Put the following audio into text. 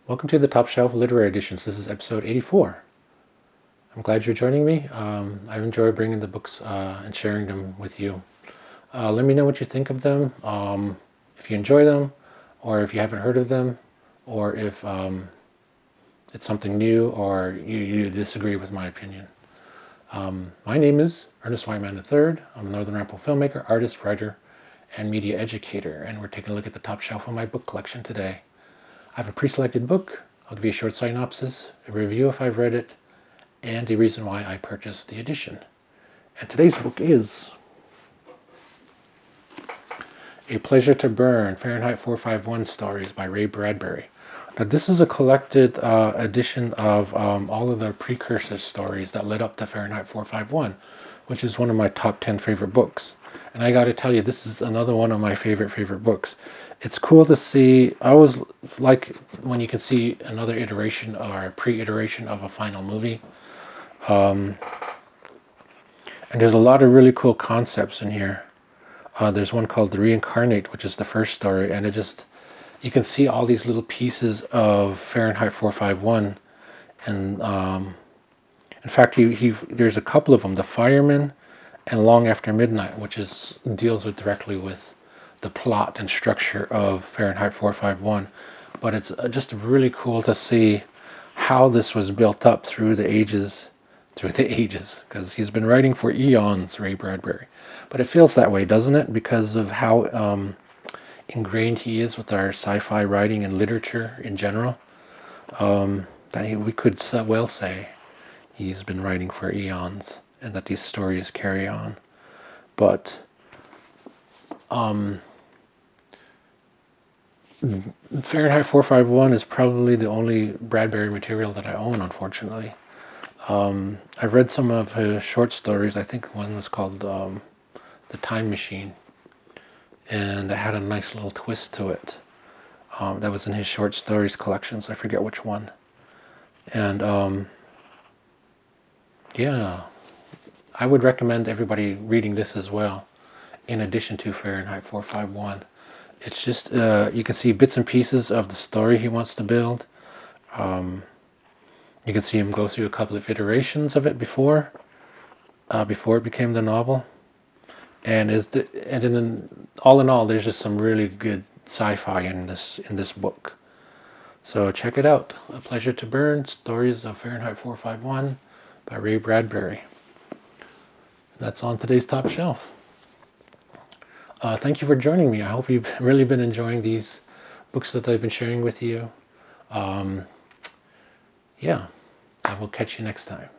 Welcome to the Top Shelf Literary Editions. This is episode 84. I'm glad you're joining me. I've enjoyed bringing the books and sharing them with you. Let me know what you think of them, if you enjoy them, or if you haven't heard of them, or if it's something new, or you disagree with my opinion. My name is Ernest Wyman III. I'm a Northern Ramapo filmmaker, artist, writer, and media educator, and we're taking a look at the top shelf of my book collection today. I have a pre-selected book. I'll give you a short synopsis, a review if I've read it, and a reason why I purchased the edition. And today's book is A Pleasure to Burn, Fahrenheit 451 Stories by Ray Bradbury. Now this is a collected edition of all of the precursor stories that led up to Fahrenheit 451, which is one of my top 10 favorite books. And I got to tell you, this is another one of my favorite books. It's cool to see. I always like when you can see another iteration or a pre-iteration of a final movie. And there's a lot of really cool concepts in here. There's one called The Reincarnate, which is the first story, and you can see all these little pieces of Fahrenheit 451. And in fact, there's a couple of them, The Fireman and Long After Midnight, which deals directly with the plot and structure of Fahrenheit 451. But it's just really cool to see how this was built up through the ages, because he's been writing for eons, Ray Bradbury. But it feels that way, doesn't it? Because of how ingrained he is with our sci-fi writing and literature in general. That we could well say he's been writing for eons, and that these stories carry on. But Fahrenheit 451 is probably the only Bradbury material that I own, unfortunately. I've read some of his short stories. I think one was called The Time Machine, and it had a nice little twist to it. That was in his short stories collections. I forget which one. And yeah, I would recommend everybody reading this as well, in addition to Fahrenheit 451. It's just, you can see bits and pieces of the story he wants to build. You can see him go through a couple of iterations of it before it became the novel. And then, all in all, there's just some really good sci-fi in this book. So check it out. A Pleasure to Burn, Stories of Fahrenheit 451 by Ray Bradbury. That's on today's top shelf. Thank you for joining me. I hope you've really been enjoying these books that I've been sharing with you. Yeah, I will catch you next time.